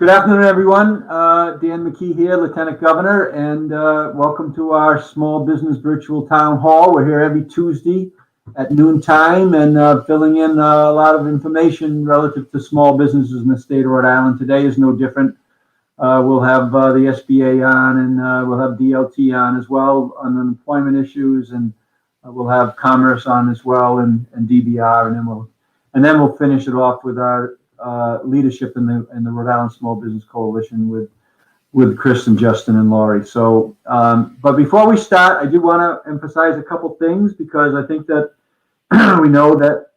Good afternoon, everyone. Dan McKee here, Lieutenant Governor, and welcome to our Small Business Virtual Town Hall. We're here every Tuesday at noontime and filling in a lot of information relative to small businesses in the state of Rhode Island. Today is no different. We'll have the SBA on, and we'll have DLT on as well on unemployment issues, and we'll have Commerce on as well, and DBR, and then we'll finish it off with our leadership in the Rhode Island Small Business Coalition with Chris and Justin and Laurie. So, but before we start, I do want to emphasize a couple things, because I think that we know that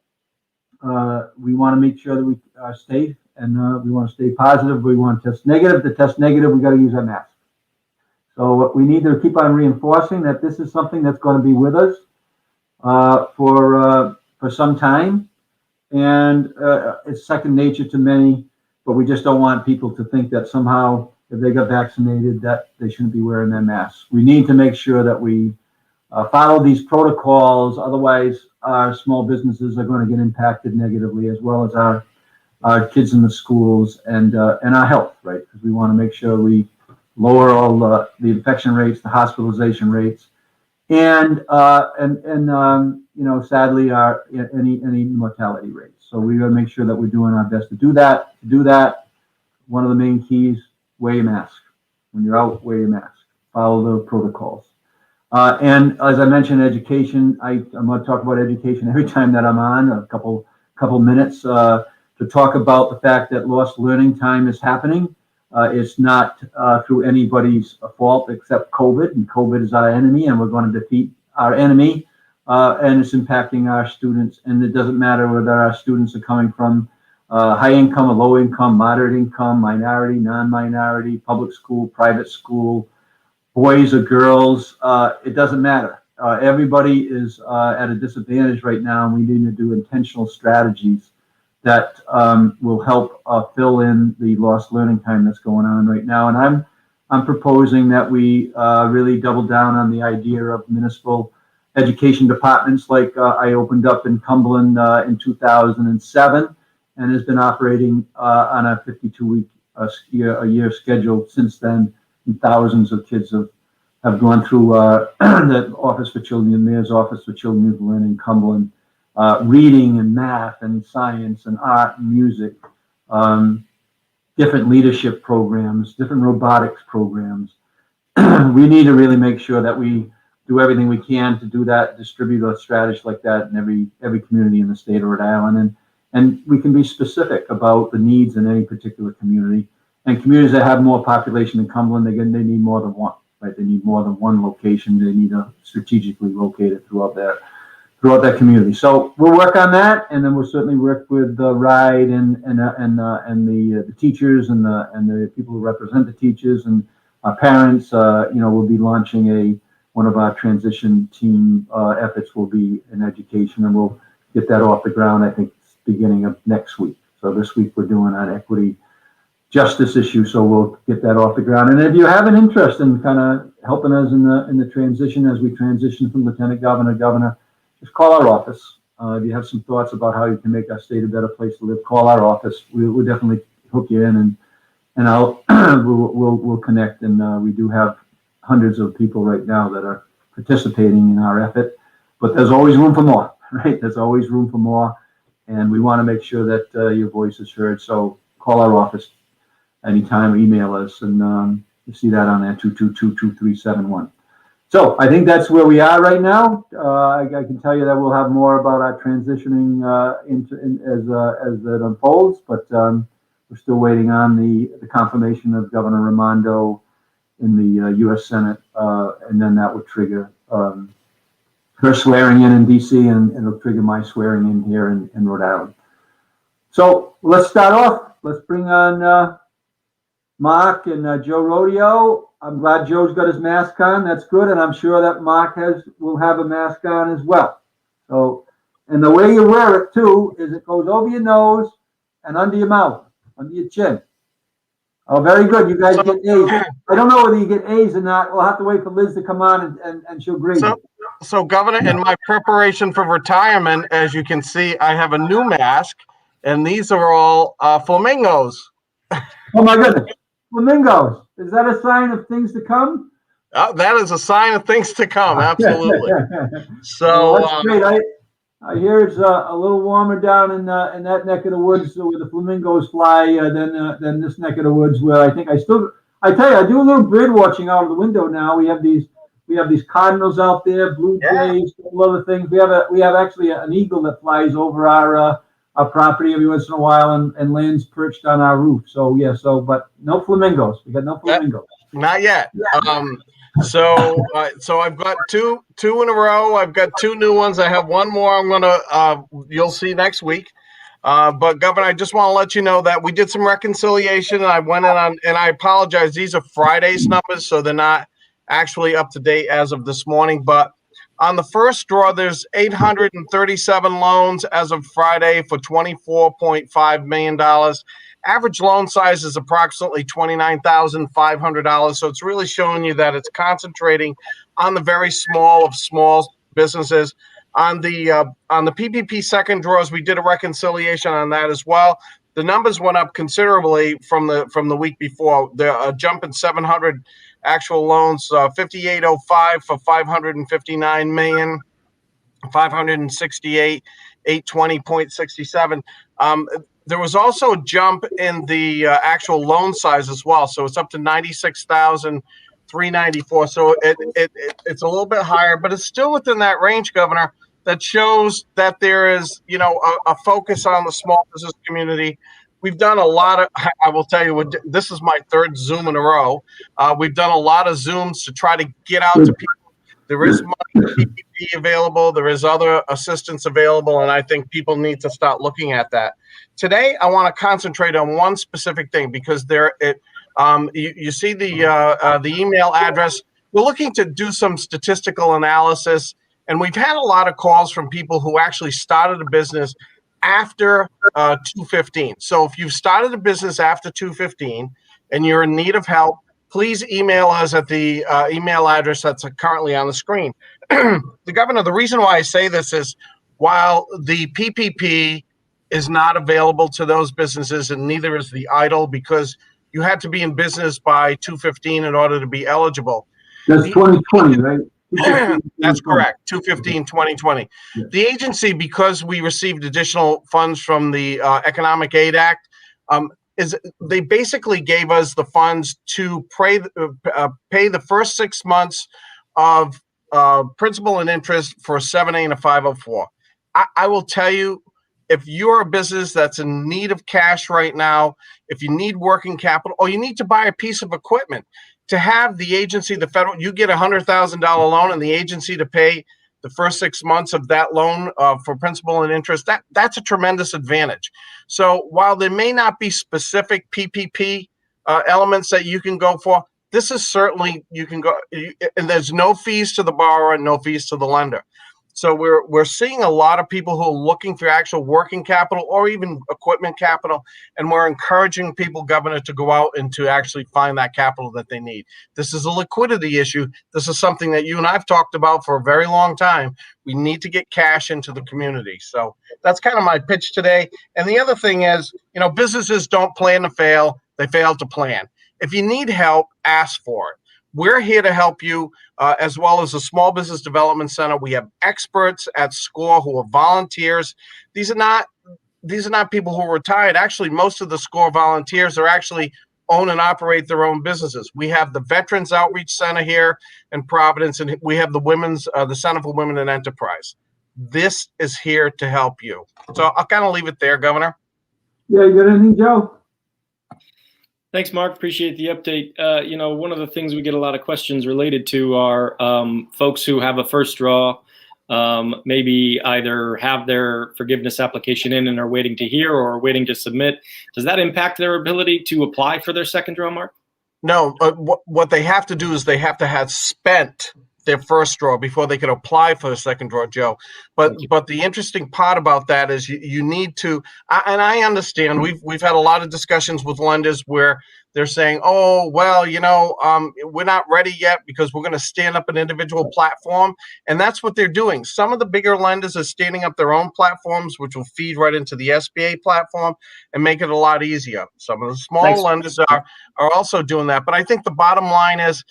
we want to make sure that we are safe, and we want to stay positive. We want to test negative. To test negative, we got to use our mask. So we need to keep on reinforcing that this is something that's going to be with us for some time. And it's second nature to many, but we just don't want people to think that somehow if they got vaccinated that they shouldn't be wearing their masks. We need to make sure that we follow these protocols. Otherwise, our small businesses are going to get impacted negatively, as well as our kids in the schools and our health, right? Because we want to make sure we lower all the infection rates, the hospitalization rates, and sadly, our any mortality rates. So we got to make sure that we're doing our best to do that. To do that, one of the main keys: wear your mask. When you're out, wear your mask. Follow the protocols. And as I mentioned, education. I'm going to talk about education every time that I'm on. A couple minutes to talk about the fact that lost learning time is happening. It's not through anybody's fault except COVID, and COVID is our enemy, and we're going to defeat our enemy, and it's impacting our students. And it doesn't matter whether our students are coming from high income or low income, moderate income, minority, non-minority, public school, private school, boys or girls, it doesn't matter. Everybody is at a disadvantage right now, and we need to do intentional strategies that will help fill in the lost learning time that's going on right now. And I'm proposing that we really double down on the idea of municipal education departments, like I opened up in Cumberland in 2007, and has been operating on a 52-week a year schedule since then. And thousands of kids have gone through the Office for Children, the Mayor's Office for Children Learning in Cumberland. Reading and math and science and art and music, different leadership programs, different robotics programs. We need to really make sure that we do everything we can to do that, distribute a strategy like that in every community in the state of Rhode Island. And we can be specific about the needs in any particular community. And communities that have more population than Cumberland, again, they need more than one, right? They need more than one location. They need to strategically locate it throughout that community. So we'll work on that, and then we'll certainly work with Rhode and the teachers and the people who represent the teachers and our parents. We'll be launching one of our transition team efforts will be in education, and we'll get that off the ground, I think, beginning of next week. So this week we're doing an equity justice issue, so we'll get that off the ground. And if you have an interest in kind of helping us in the transition, as we transition from lieutenant governor to governor, just call our office. If you have some thoughts about how you can make our state a better place to live, call our office. We'll definitely hook you in, and I'll we'll connect. And we do have hundreds of people right now that are participating in our effort, but there's always room for more, right? There's always room for more, and we want to make sure that your voice is heard. So call our office anytime, or email us, and you see that on there, 222-2371. So I think that's where we are right now. I can tell you that we'll have more about our transitioning as it unfolds, but we're still waiting on the confirmation of Governor Raimondo in the U.S. Senate, and then that would trigger her swearing in D.C., and it'll trigger my swearing in here in Rhode Island. So let's start off. Let's bring on Mark and Joe Rodeo. I'm glad Joe's got his mask on. That's good, and I'm sure that Mark will have a mask on as well. So, and the way you wear it too is it goes over your nose and under your mouth, under your chin. Oh, very good. You guys get A's. I don't know whether you get A's or not. We'll have to wait for Liz to come on and she'll grade you. So, Governor, in my preparation for retirement, as you can see, I have a new mask, and these are all flamingos. Oh my goodness. Flamingos. Is that a sign of things to come? That is a sign of things to come. Absolutely. So Well, that's great. I hear it's a little warmer down in that neck of the woods where the flamingos fly than this neck of the woods where I think I tell you, I do a little bird watching out of the window now. We have these cardinals out there, blue jays, all other things. We have actually an eagle that flies over our property every once in a while and lands perched on our roof. So yeah, but no flamingos. We got no flamingos. Not yet. So I've got two in a row. I've got two new ones. I have one more I'm gonna you'll see next week. But Governor, I just want to let you know that we did some reconciliation. And I went in on, and I apologize. These are Friday's numbers, so they're not actually up to date as of this morning. But on the first draw, there's 837 loans as of Friday for $24.5 million. Average loan size is approximately $29,500. So it's really showing you that it's concentrating on the very small of small businesses. On the PPP second draws, we did a reconciliation on that as well. The numbers went up considerably from the week before. A jump in 700 actual loans, 5805 for 559 million, 568, 820.67. There was also a jump in the actual loan size as well, so it's up to 96,394. So it's a little bit higher, but it's still within that range, Governor. That shows that there is, a focus on the small business community. We've done a lot of, I will tell you, this is my third Zoom in a row. We've done a lot of Zooms to try to get out to people. There is money PPP available. There is other assistance available, and I think people need to start looking at that. Today, I want to concentrate on one specific thing because you see the email address. We're looking to do some statistical analysis. And we've had a lot of calls from people who actually started a business after 2/15. So if you've started a business after 2/15 and you're in need of help, please email us at the email address that's currently on the screen. The Governor, the reason why I say this is while the PPP is not available to those businesses and neither is the EIDL because you had to be in business by 2/15 in order to be eligible. That's 2020, right? That's correct, 2/15/2020. Yeah. The agency, because we received additional funds from the Economic Aid Act, they basically gave us the funds to pay the first 6 months of principal and interest for a 7A and a 504. I will tell you, if you're a business that's in need of cash right now, if you need working capital, or you need to buy a piece of equipment, to have the agency, the federal, you get a $100,000 loan and the agency to pay the first 6 months of that loan for principal and interest, that's a tremendous advantage. So while there may not be specific PPP elements that you can go for, this is certainly, you can go, and there's no fees to the borrower and no fees to the lender. So we're seeing a lot of people who are looking for actual working capital or even equipment capital, and we're encouraging people, Governor, to go out and to actually find that capital that they need. This is a liquidity issue. This is something that you and I've talked about for a very long time. We need to get cash into the community. So that's kind of my pitch today. And the other thing is, businesses don't plan to fail. They fail to plan. If you need help, ask for it. We're here to help you, as well as the Small Business Development Center. We have experts at SCORE who are volunteers. These are not people who are retired. Actually, most of the SCORE volunteers are actually own and operate their own businesses. We have the Veterans Outreach Center here in Providence, and we have the Center for Women in Enterprise. This is here to help you. So I'll kind of leave it there, Governor. Yeah, you got anything, Joe? Thanks, Mark. Appreciate the update. One of the things we get a lot of questions related to are folks who have a first draw, maybe either have their forgiveness application in and are waiting to hear or are waiting to submit. Does that impact their ability to apply for their second draw, Mark? No, what they have to do is they have to have spent their first draw before they could apply for the second draw, Joe. But the interesting part about that is you need to, and I understand we've had a lot of discussions with lenders where they're saying, oh, well, we're not ready yet because we're going to stand up an individual platform. And that's what they're doing. Some of the bigger lenders are standing up their own platforms, which will feed right into the SBA platform and make it a lot easier. Some of the smaller lenders are also doing that. But I think the bottom line is,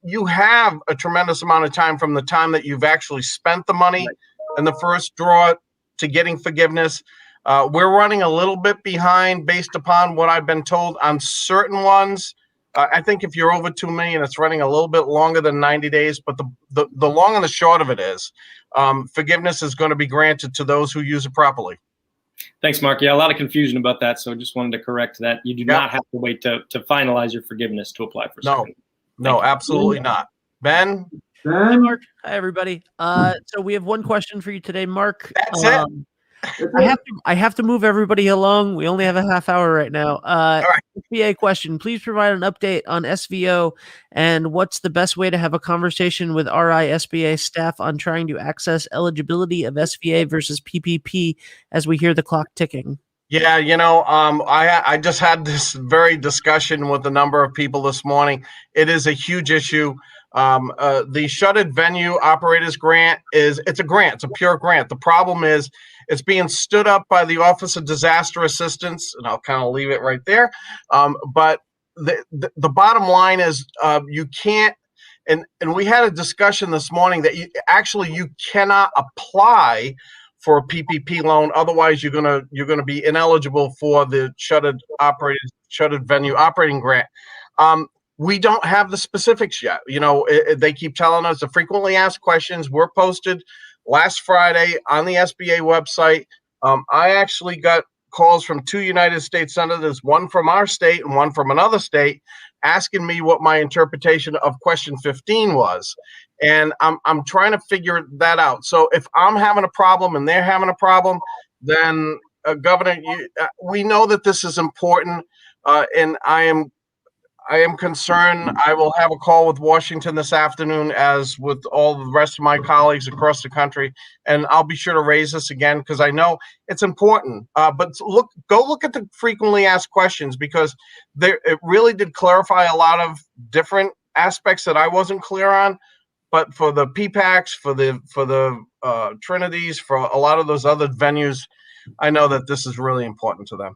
you have a tremendous amount of time from the time that you've actually spent the money in the first draw to getting forgiveness. We're running a little bit behind based upon what I've been told on certain ones. I think if you're over 2 million, it's running a little bit longer than 90 days. But the long and the short of it is forgiveness is going to be granted to those who use it properly. Thanks, Mark. Yeah, a lot of confusion about that. So just wanted to correct that. You do not have to wait to finalize your forgiveness to apply for second. No, absolutely not. Ben? Hi, Mark. Hi, everybody. So we have one question for you today, Mark. That's it. I have to move everybody along. We only have a half hour right now. All right. SBA question. Please provide an update on SVO and what's the best way to have a conversation with RI SBA staff on trying to access eligibility of SVA versus PPP as we hear the clock ticking. Yeah, I just had this very discussion with a number of people this morning. It is a huge issue. The Shuttered Venue Operators Grant it's a grant. It's a pure grant. The problem is it's being stood up by the Office of Disaster Assistance, and I'll kind of leave it right there. But the bottom line is you can't, and we had a discussion this morning that you cannot apply for a PPP loan. Otherwise, you're gonna be ineligible for the Shuttered Venue Operating Grant. We don't have the specifics yet. They keep telling us the frequently asked questions were posted last Friday on the SBA website. I actually got calls from 2 United States senators, one from our state and one from another state, asking me what my interpretation of question 15 was. And I'm trying to figure that out. So if I'm having a problem and they're having a problem, then Governor, we know that this is important, and I am concerned. I will have a call with Washington this afternoon, as with all the rest of my colleagues across the country, and I'll be sure to raise this again because I know it's important. But go look at the frequently asked questions, because it really did clarify a lot of different aspects that I wasn't clear on. But for the PPACs, for the Trinities, for a lot of those other venues, I know that this is really important to them.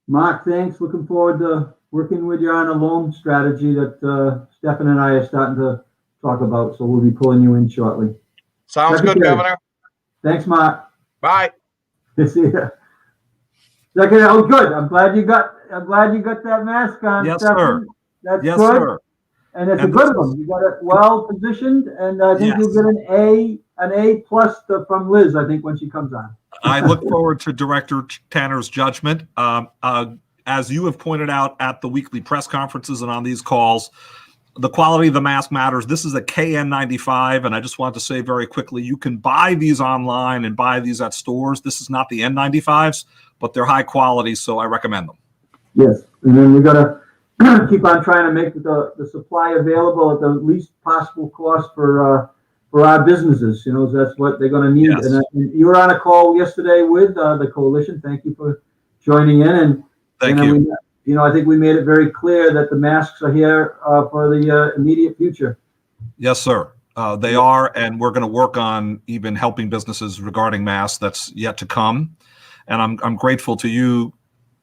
Mark, thanks. Looking forward to working with you on a loan strategy that Stefan and I are starting to talk about. So we'll be pulling you in shortly. Sounds good, Governor. Thanks, Mark. Bye. See ya. Second, oh, good. I'm glad you got that mask on. Yes, Stefan. sir. That's Yes, good. sir. And it's a good one. You got it well positioned, and I think you'll get an A plus from Liz, I think, when she comes on. I look forward to Director Tanner's judgment. As you have pointed out at the weekly press conferences and on these calls, the quality of the mask matters. This is a KN95, and I just want to say very quickly, you can buy these online and buy these at stores. This is not the N95s, but they're high quality, so I recommend them. Yes, and then we got to keep on trying to make the supply available at the least possible cost for our businesses. That's what they're going to need. Yes. And you were on a call yesterday with the coalition. Thank you for joining in. And Thank you. I think we made it very clear that the masks are here for the immediate future. Yes, sir. They are, and we're going to work on even helping businesses regarding masks. That's yet to come. And I'm grateful to you,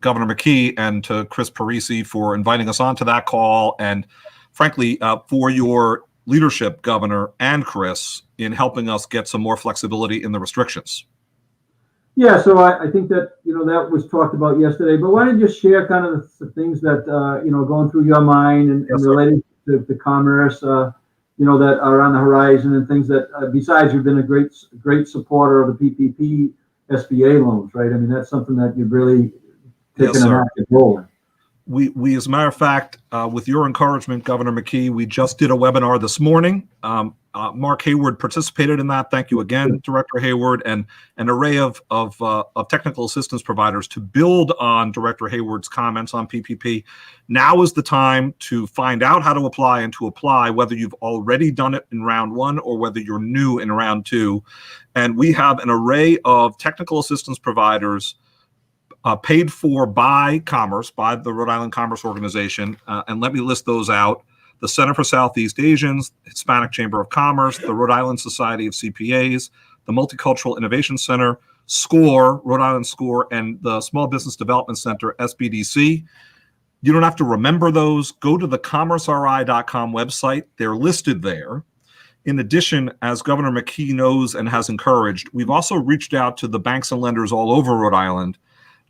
Governor McKee, and to Chris Parisi for inviting us onto that call, and frankly, for your leadership, Governor and Chris, in helping us get some more flexibility in the restrictions. Yeah, so I think that, that was talked about yesterday, but why don't you just share kind of the things that, going through your mind and related to commerce, that are on the horizon, and things that, besides you've been a great supporter of the PPP SBA loans, right? I mean, that's something that you've really taken an active role in. we, as a matter of fact, with your encouragement, Governor McKee, we just did a webinar this morning. Mark Hayward participated in that. Thank you again, Director Hayward, and an array of technical assistance providers to build on Director Hayward's comments on PPP. Now is the time to find out how to apply and to apply, whether you've already done it in round one or whether you're new in round two. And we have an array of technical assistance providers paid for by Commerce, by the Rhode Island Commerce Organization. And let me list those out. The Center for Southeast Asians, Hispanic Chamber of Commerce, the Rhode Island Society of CPAs, the Multicultural Innovation Center, SCORE, Rhode Island SCORE, and the Small Business Development Center, SBDC. You don't have to remember those. Go to the commerceri.com website. They're listed there. In addition, as Governor McKee knows and has encouraged, we've also reached out to the banks and lenders all over Rhode Island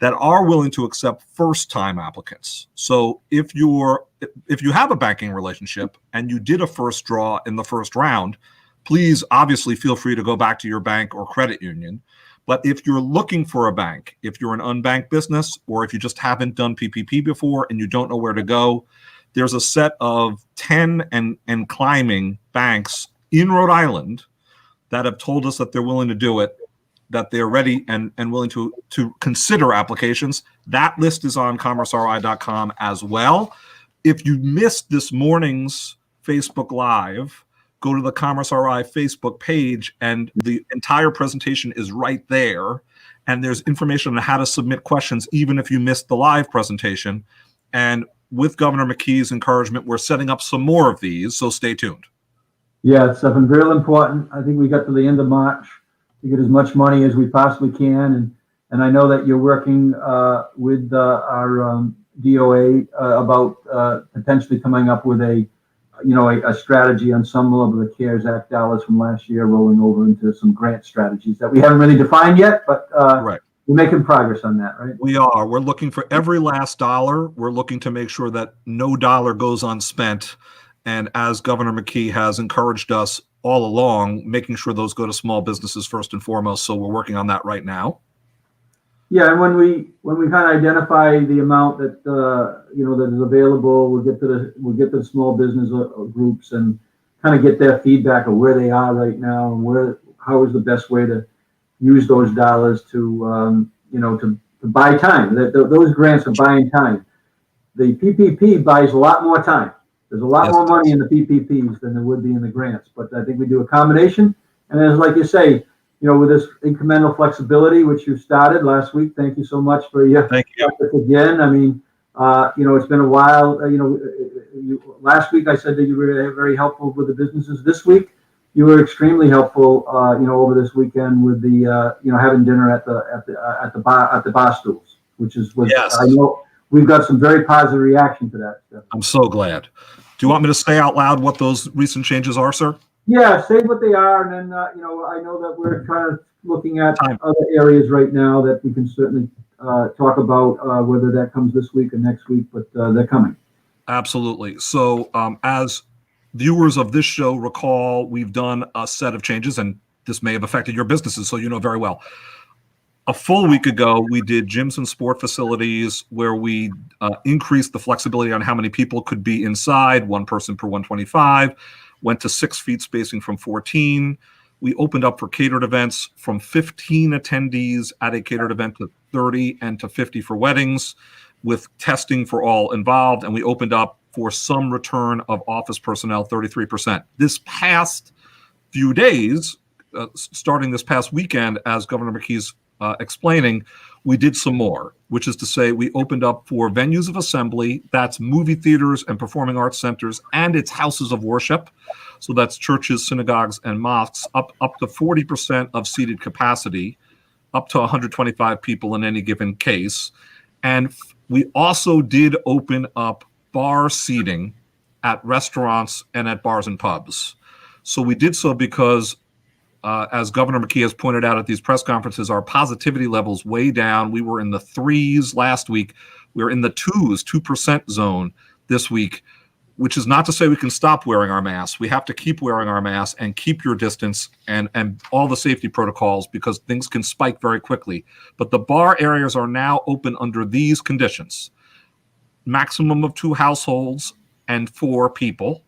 that are willing to accept first-time applicants. So if you have a banking relationship and you did a first draw in the first round, please obviously feel free to go back to your bank or credit union. But if you're looking for a bank, if you're an unbanked business, or if you just haven't done PPP before and you don't know where to go, there's a set of 10 and climbing banks in Rhode Island that have told us that they're willing to do it, that they're ready and willing to consider applications. That list is on commerceri.com as well. If you missed this morning's Facebook Live, go to the CommerceRI Facebook page, and the entire presentation is right there. And there's information on how to submit questions, even if you missed the live presentation. And with Governor McKee's encouragement, we're setting up some more of these, so stay tuned. Yeah, it's something real important. I think we got to the end of March to get as much money as we possibly can. And I know that you're working with our DOA about potentially coming up with a strategy on some level of the CARES Act dollars from last year rolling over into some grant strategies that we haven't really defined yet, but Right. We're making progress on that, right? We are. We're looking for every last dollar. We're looking to make sure that no dollar goes unspent. And as Governor McKee has encouraged us all along, making sure those go to small businesses first and foremost. So we're working on that right now. Yeah, and when we kind of identify the amount that that is available, we'll get to the small business groups and kind of get their feedback of where they are right now and how is the best way to use those dollars to buy time. Those grants are buying time. The PPP buys a lot more time. There's a lot more money in the PPPs than there would be in the grants, but I think we do a combination. And as like you say, with this incremental flexibility, which you started last week, thank you so much for your Thank you. again. I mean, it's been a while. Last week I said that you were very helpful with the businesses. This week you were extremely helpful. Over this weekend with the having dinner at the bar stools, which was Yes. I know we've got some very positive reaction to that stuff. I'm so glad. Do you want me to say out loud what those recent changes are, sir? Yeah, say what they are, and then I know that we're kind of looking at other areas right now that we can certainly talk about, whether that comes this week or next week, but they're coming. Absolutely. So as viewers of this show recall, we've done a set of changes, and this may have affected your businesses, so you know very well. A full week ago, we did gyms and sport facilities where we increased the flexibility on how many people could be inside, one person per 125, went to 6 feet spacing from 14. We opened up for catered events from 15 attendees at a catered event to 30 and to 50 for weddings, with testing for all involved. And we opened up for some return of office personnel, 33%. This past few days, starting this past weekend, as Governor McKee's explaining, we did some more, which is to say we opened up for venues of assembly, that's movie theaters and performing arts centers, and its houses of worship. So that's churches, synagogues, and mosques, up to 40% of seated capacity, up to 125 people in any given case. And we also did open up bar seating at restaurants and at bars and pubs. So we did so because as Governor McKee has pointed out at these press conferences, our positivity levels way down. We were in the 3s last week. We're in the 2% zone this week, which is not to say we can stop wearing our masks. We have to keep wearing our masks and keep your distance and all the safety protocols, because things can spike very quickly. But the bar areas are now open under these conditions. maximum of 2 households and 4 people,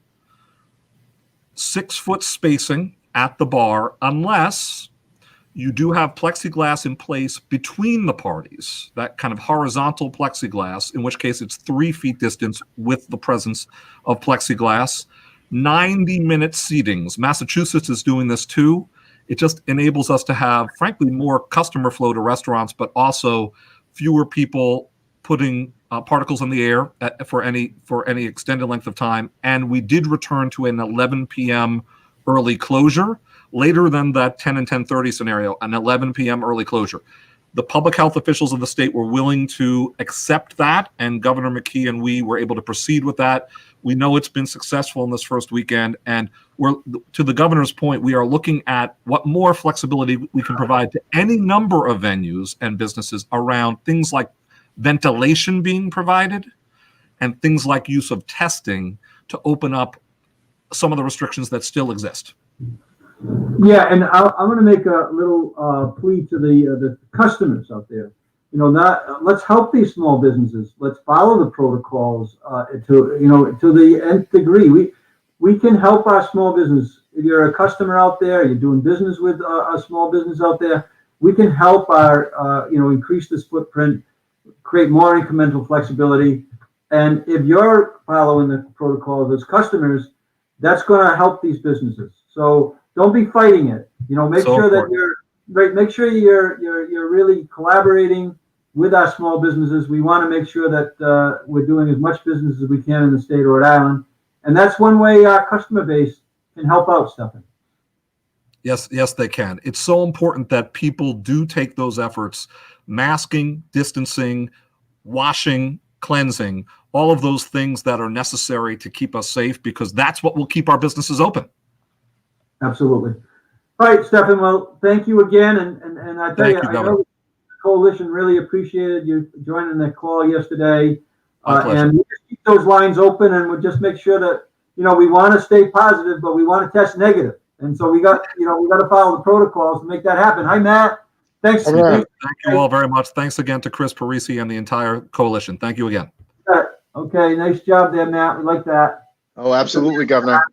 6-foot spacing at the bar, unless you do have plexiglass in place between the parties, that kind of horizontal plexiglass, in which case it's 3 feet distance with the presence of plexiglass. 90-minute seatings. Massachusetts is doing this too. It just enables us to have, frankly, more customer flow to restaurants, but also fewer people putting particles in the air for any extended length of time. And we did return to an 11 p.m. early closure, later than that 10 and 10:30 scenario, an 11 p.m. early closure. The public health officials of the state were willing to accept that, and Governor McKee and we were able to proceed with that. We know it's been successful in this first weekend, and we're, to the governor's point, we are looking at what more flexibility we can provide to any number of venues and businesses around things like ventilation being provided and things like use of testing to open up some of the restrictions that still exist. Yeah, and I'm going to make a little plea to the customers out there. You know, let's help these small businesses. Let's follow the protocols to the nth degree. We can help our small business. If you're a customer out there, you're doing business with a small business out there, we can help our increase this footprint, create more incremental flexibility. And if you're following the protocols as customers, that's going to help these businesses. So don't be fighting it. Make sure that you're really collaborating with our small businesses. We want to make sure that we're doing as much business as we can in the state of Rhode Island, and that's one way our customer base can help out, Stefan. Yes, they can. It's so important that people do take those efforts: masking, distancing, washing, cleansing, all of those things that are necessary to keep us safe, because that's what will keep our businesses open. Absolutely. All right, Stefan. Well, thank you again, and I tell you, I know the coalition really appreciated you joining the call yesterday, and we'll just keep those lines open, and we'll just make sure that we want to stay positive, but we want to test negative, and so we got to follow the protocols to make that happen. Hi, Matt. Thanks. Thank you all very much. Thanks again to Chris Parisi and the entire coalition. Thank you again. Okay, nice job there, Matt. We like that. Oh, absolutely, Governor.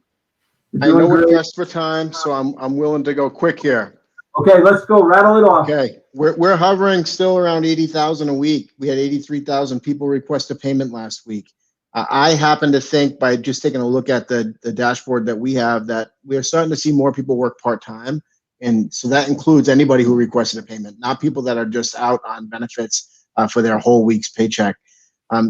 I know we're pressed for time, so I'm willing to go quick here. Okay, let's go. Rattle it off. Okay, we're hovering still around 80,000 a week. We had 83,000 people request a payment last week. I happen to think, by just taking a look at the dashboard that we have, that we are starting to see more people work part-time. And so that includes anybody who requested a payment, not people that are just out on benefits for their whole week's paycheck.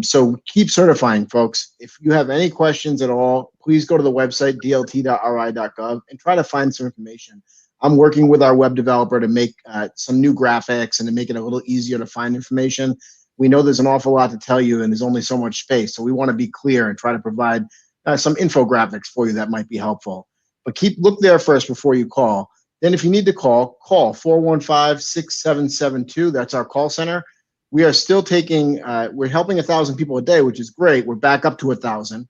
So keep certifying, folks. If you have any questions at all, please go to the website, dlt.ri.gov, and try to find some information. I'm working with our web developer to make some new graphics and to make it a little easier to find information. We know there's an awful lot to tell you, and there's only so much space. So we want to be clear and try to provide some infographics for you that might be helpful. But look there first before you call. Then if you need to call 415-6772. That's our call center. We are still taking, we're helping 1,000 people a day, which is great. We're back up to 1,000.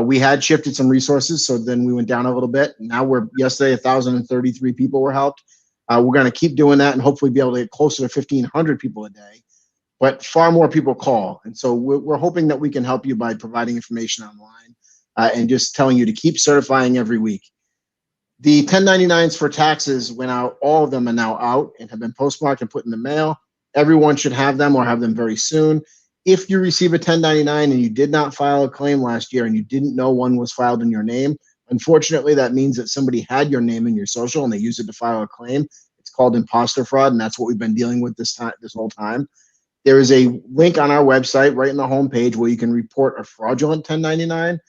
We had shifted some resources, so then we went down a little bit. Now yesterday, 1,033 people were helped. We're going to keep doing that and hopefully be able to get closer to 1,500 people a day. But far more people call. And so we're hoping that we can help you by providing information online and just telling you to keep certifying every week. The 1099s for taxes went out. All of them are now out and have been postmarked and put in the mail. Everyone should have them or have them very soon. If you receive a 1099 and you did not file a claim last year and you didn't know one was filed in your name, unfortunately, that means that somebody had your name and your social and they used it to file a claim. It's called imposter fraud, and that's what we've been dealing with this whole time. There is a link on our website right in the homepage where you can report a fraudulent 1099.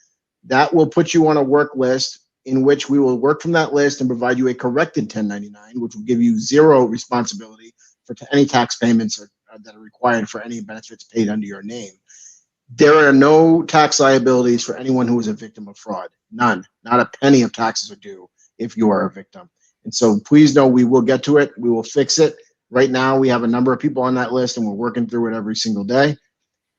That will put you on a work list, in which we will work from that list and provide you a corrected 1099, which will give you zero responsibility for any tax payments that are required for any benefits paid under your name. There are no tax liabilities for anyone who is a victim of fraud. None. Not a penny of taxes are due if you are a victim. And so please know we will get to it. We will fix it. Right now, we have a number of people on that list, and we're working through it every single day.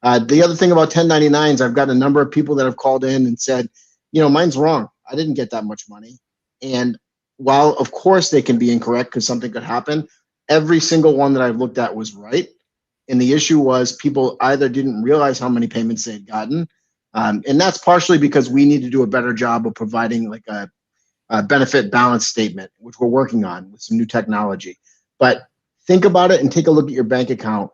The other thing about 1099s, I've got a number of people that have called in and said, mine's wrong. I didn't get that much money. And while, of course, they can be incorrect because something could happen, every single one that I've looked at was right. And the issue was people either didn't realize how many payments they had gotten. And that's partially because we need to do a better job of providing like a benefit balance statement, which we're working on with some new technology. But think about it and take a look at your bank account.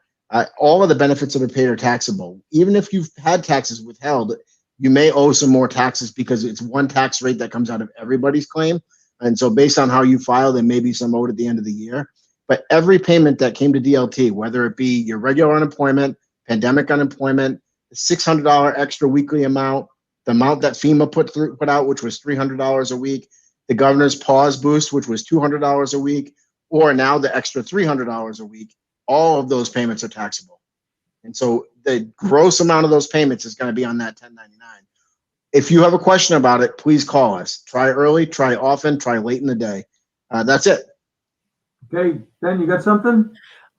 All of the benefits that are paid are taxable. Even if you've had taxes withheld, you may owe some more taxes because it's one tax rate that comes out of everybody's claim. And so based on how you file, there may be some owed at the end of the year. But every payment that came to DLT, whether it be your regular unemployment, pandemic unemployment, the $600 extra weekly amount, the amount that FEMA put out, which was $300 a week, the governor's pause boost, which was $200 a week, or now the extra $300 a week, all of those payments are taxable. And so the gross amount of those payments is going to be on that 1099. If you have a question about it, please call us. Try early, try often, try late in the day. That's it. Okay, Ben, you got something?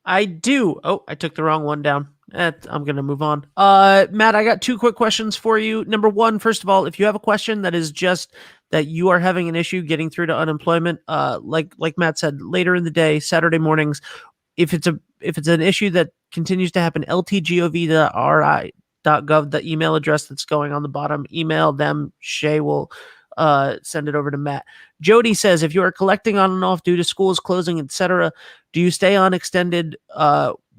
I do. Oh, I took the wrong one down. I'm going to move on. Matt, I got two quick questions for you. Number one, first of all, if you have a question that is just that you are having an issue getting through to unemployment, like Matt said, later in the day, Saturday mornings, if it's an issue that continues to happen, ltgov.ri.gov, the email address that's going on the bottom, email them. Shay will send it over to Matt. Jody says, if you are collecting on and off due to schools closing, etc., do you stay on extended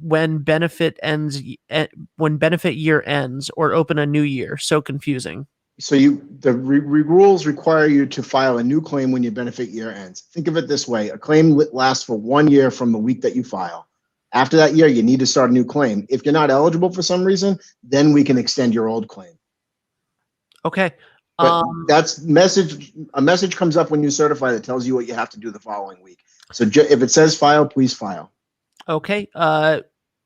when benefit year ends, or open a new year? So confusing. So the rules require you to file a new claim when your benefit year ends. Think of it this way: a claim lasts for 1 year from the week that you file. After that year, you need to start a new claim. If you're not eligible for some reason, then we can extend your old claim. Okay. But a message comes up when you certify that tells you what you have to do the following week. So if it says file, please file. Okay.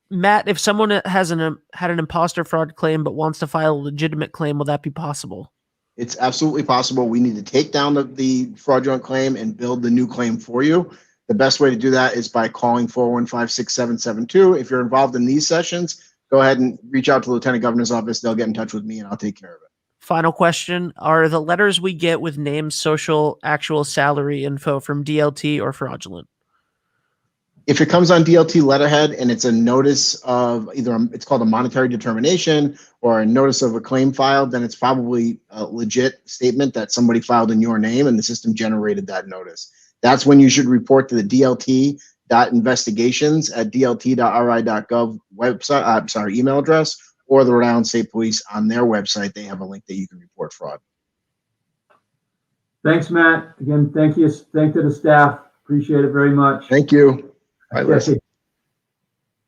Matt, if someone had an imposter fraud claim but wants to file a legitimate claim, will that be possible? It's absolutely possible. We need to take down the fraudulent claim and build the new claim for you. The best way to do that is by calling 415-6772. If you're involved in these sessions, go ahead and reach out to the Lieutenant Governor's office. They'll get in touch with me and I'll take care of it. Final question. Are the letters we get with names, social, actual salary info from DLT or fraudulent? If it comes on DLT letterhead and it's a notice of it's called a monetary determination or a notice of a claim filed, then it's probably a legit statement that somebody filed in your name and the system generated that notice. That's when you should report to the dlt.investigations@dlt.ri.gov website, email address, or the Rhode Island State Police on their website. They have a link that you can report fraud. Thanks, Matt. Again, thank you. Thank to the staff. Appreciate it very much. Thank you. Bye, Liz.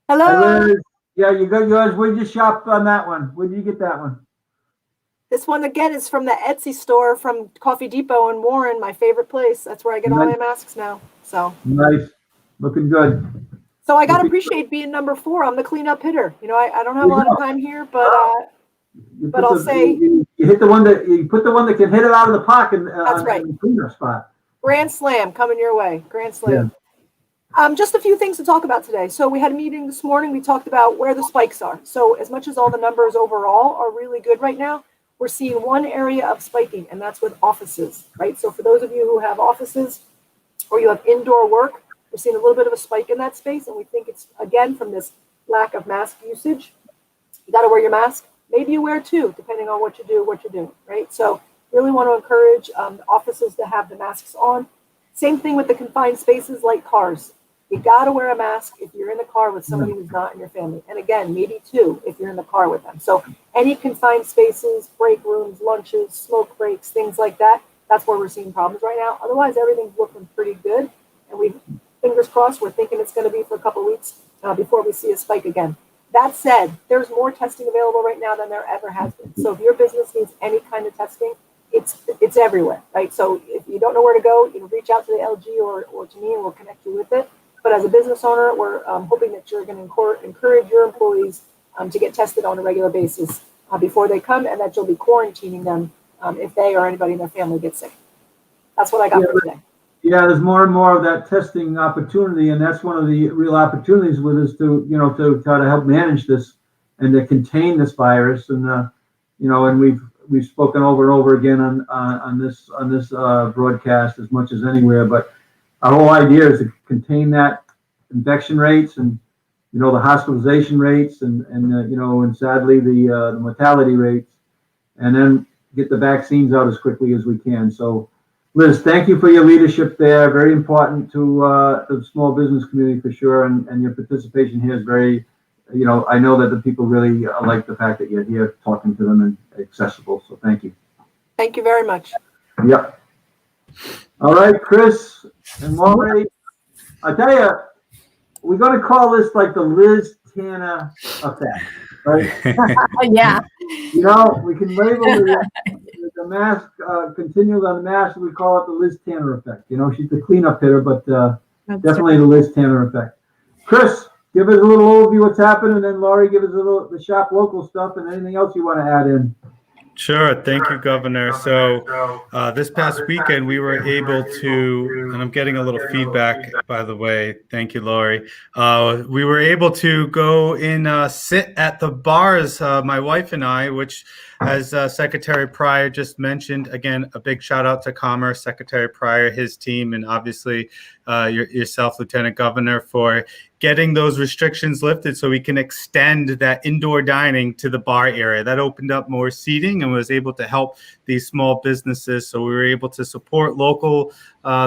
Hello. Hi, Liz. Yeah, you got yours. Where did you shop on that one? Where did you get that one? This one again is from the Etsy store from Coffee Depot in Warren, my favorite place. That's where I get all my masks now. So nice. Looking good. So I gotta appreciate being number 4. I'm the cleanup hitter. You know, I don't have a lot of time here, but I'll say you hit the one that you put the one that can hit it out of the pocket. That's right. In the cleanup spot. Grand slam coming your way. Grand slam. Yeah. Just a few things to talk about today. So we had a meeting this morning. We talked about where the spikes are. So as much as all the numbers overall are really good right now, we're seeing one area of spiking, and that's with offices, right? So for those of you who have offices or you have indoor work, we're seeing a little bit of a spike in that space, and we think it's, again, from this lack of mask usage. You got to wear your mask. Maybe you wear 2, depending on what you do, what you're doing, right? So really want to encourage offices to have the masks on. Same thing with the confined spaces like cars. You got to wear a mask if you're in the car with somebody who's not in your family. And again, maybe 2 if you're in the car with them. So any confined spaces, break rooms, lunches, smoke breaks, things like that, that's where we're seeing problems right now. Otherwise, everything's looking pretty good. And fingers crossed, we're thinking it's going to be for a couple of weeks before we see a spike again. That said, there's more testing available right now than there ever has been. So if your business needs any kind of testing, it's everywhere, right? So if you don't know where to go, you know, reach out to the LG or to me and we'll connect you with it. But as a business owner, we're hoping that you're going to encourage your employees to get tested on a regular basis before they come, and that you'll be quarantining them if they or anybody in their family gets sick. That's what I got for today. Yeah, there's more and more of that testing opportunity, and that's one of the real opportunities with us to try to help manage this and to contain this virus. And and we've spoken over and over again on this broadcast as much as anywhere. But our whole idea is to contain that infection rates and the hospitalization rates and sadly the mortality rates, and then get the vaccines out as quickly as we can. So, Liz, thank you for your leadership there. Very important to the small business community for sure, and your participation here is very, I know that the people really like the fact that you're here talking to them and accessible. So thank you. Thank you very much. Yep. All right, Chris and Laurie, I tell you, we're going to call this like the Liz Tanner effect, right? Yeah. We can label the mask, continue on the mask, we call it the Liz Tanner effect. She's the cleanup hitter, but definitely the Liz Tanner effect. Chris, give us a little overview what's happening, and then Laurie, give us the shop local stuff and anything else you want to add in. Sure. Thank you, Governor. So this past weekend, we were able to, and I'm getting a little feedback, by the way. Thank you, Laurie. We were able to go and sit at the bars, my wife and I, which, as Secretary Pryor just mentioned, again, a big shout out to Commerce, Secretary Pryor, his team, and obviously yourself, Lieutenant Governor, for getting those restrictions lifted so we can extend that indoor dining to the bar area. That opened up more seating and was able to help these small businesses. So we were able to support local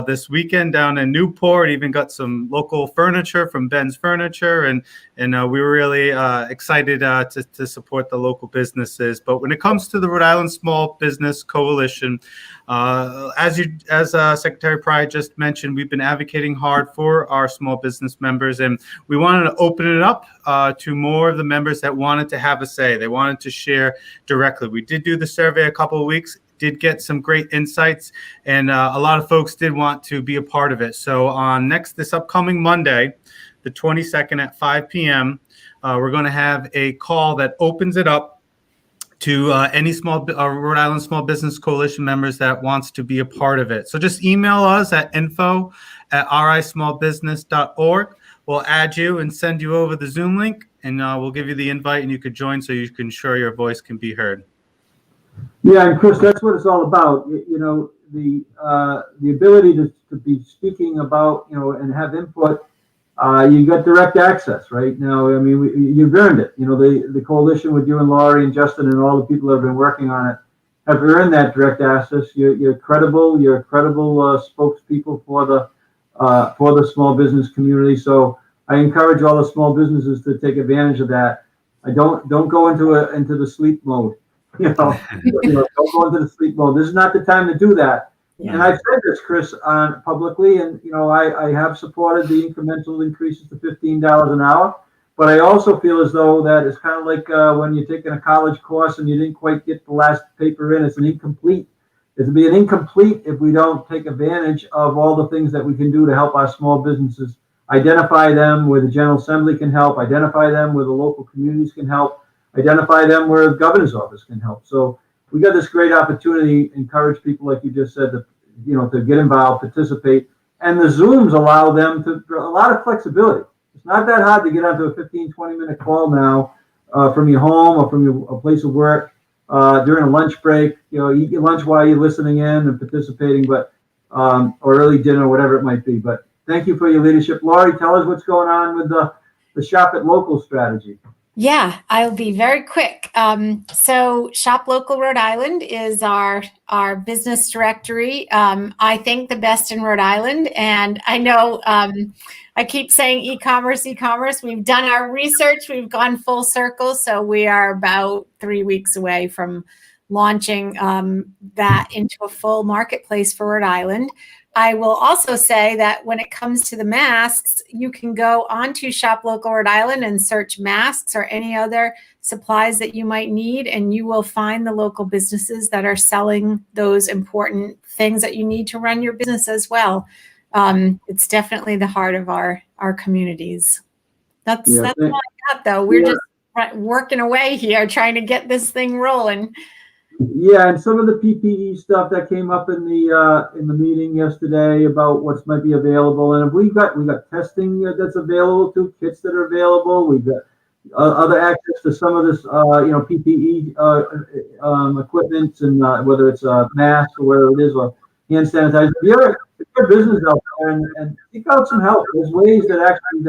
this weekend down in Newport, even got some local furniture from Ben's Furniture. And we were really excited to support the local businesses. But when it comes to the Rhode Island Small Business Coalition, as Secretary Pryor just mentioned, we've been advocating hard for our small business members, and we wanted to open it up to more of the members that wanted to have a say. They wanted to share directly. We did do the survey a couple of weeks, did get some great insights, and a lot of folks did want to be a part of it. So this upcoming Monday, the 22nd at 5 p.m., we're going to have a call that opens it up to any Rhode Island Small Business Coalition members that wants to be a part of it. So just email us at info@rismallbusiness.org. We'll add you and send you over the Zoom link, and we'll give you the invite, and you could join so you can ensure your voice can be heard. Yeah, and Chris, that's what it's all about. The ability to be speaking about, and have input. You got direct access right now. I mean, you've earned it. The coalition with you and Laurie and Justin and all the people that have been working on it have earned that direct access. You're credible. You're credible spokespeople for the small business community. So I encourage all the small businesses to take advantage of that. I don't go into the sleep mode. Don't go into the sleep mode. This is not the time to do that. Yeah. And I've said this, Chris, publicly, and I have supported the incremental increases to $15 an hour. But I also feel as though that it's kind of like when you're taking a college course and you didn't quite get the last paper in. It's an incomplete. It'll be an incomplete if we don't take advantage of all the things that we can do to help our small businesses. Identify them where the General Assembly can help. Identify them where the local communities can help. Identify them where the governor's office can help. So we got this great opportunity. Encourage people, like you just said, to get involved, participate, and the Zooms allow them a lot of flexibility. It's not that hard to get onto a 15, 20-minute call now from your home or from a place of work during a lunch break. Eat your lunch while you're listening in and participating, but or early dinner, whatever it might be. But thank you for your leadership, Laurie. Tell us what's going on with the Shop at Local strategy. Yeah, I'll be very quick. So Shop Local Rhode Island is our business directory. I think the best in Rhode Island. And I know I keep saying e-commerce. We've done our research. We've gone full circle. So we are about 3 weeks away from launching that into a full marketplace for Rhode Island. I will also say that when it comes to the masks, you can go onto Shop Local Rhode Island and search masks or any other supplies that you might need, and you will find the local businesses that are selling those important things that you need to run your business as well. It's definitely the heart of our communities. That's all I got, though. We're just working away here, trying to get this thing rolling. Yeah, and some of the PPE stuff that came up in the meeting yesterday about what might be available, and we got testing that's available too, kits that are available. We've got other access to some of this PPE equipment, and whether it's a mask or whether it is a hand sanitizer. If you're a business out there and seek out some help, there's ways that actually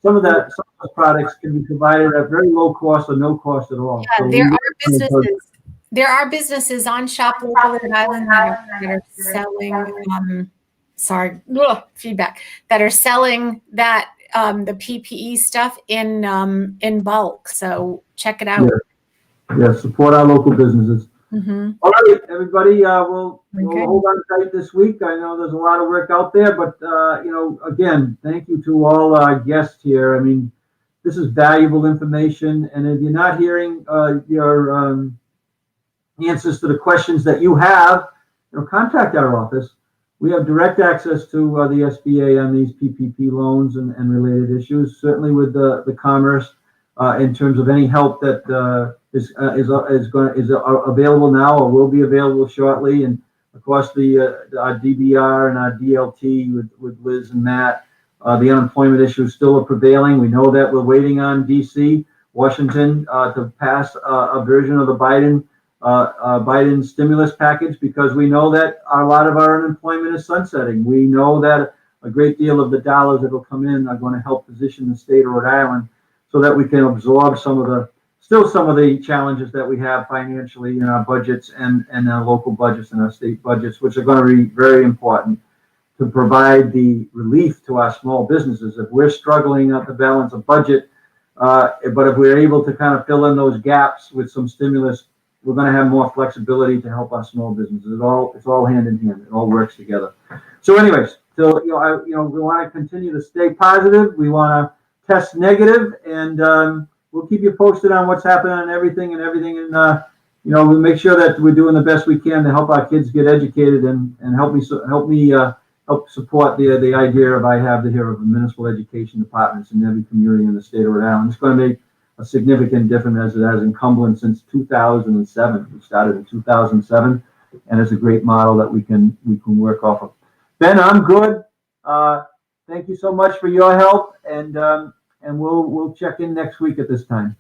some of those products can be provided at very low cost or no cost at all. Yeah, So there are businesses on Shop Local Rhode Island that are selling, feedback, that are selling that, the PPE stuff in bulk. So check it out. Yeah, support our local businesses. Mm-hmm. All right, everybody, we'll Okay. hold on tight this week. I know there's a lot of work out there, but, again, thank you to all our guests here. I mean, this is valuable information, and if you're not hearing your answers to the questions that you have, contact our office. We have direct access to the SBA on these PPP loans and related issues, certainly with the Commerce in terms of any help that is available now or will be available shortly, and of course our DBR and our DLT with Liz and Matt. The unemployment issue is still prevailing. We know that we're waiting on DC, Washington, to pass a version of the Biden stimulus package, because we know that a lot of our unemployment is sunsetting. We know that a great deal of the dollars that will come in are going to help position the state of Rhode Island so that we can absorb some of the challenges that we have financially in our budgets and our local budgets and our state budgets, which are going to be very important to provide the relief to our small businesses. If we're struggling to balance a budget, but if we're able to kind of fill in those gaps with some stimulus, we're going to have more flexibility to help our small businesses. It's all hand in hand. It all works together. So, anyways, we want to continue to stay positive. We want to test negative, and we'll keep you posted on what's happening on everything, and we'll make sure that we're doing the best we can to help our kids get educated and help support the idea of I have the here of municipal education departments in every community in the state of Rhode Island. It's going to make a significant difference, as it has in Cumberland since 2007. We started in 2007, and it's a great model that we can work off of. Ben, I'm good. Thank you so much for your help, and we'll check in next week at this time.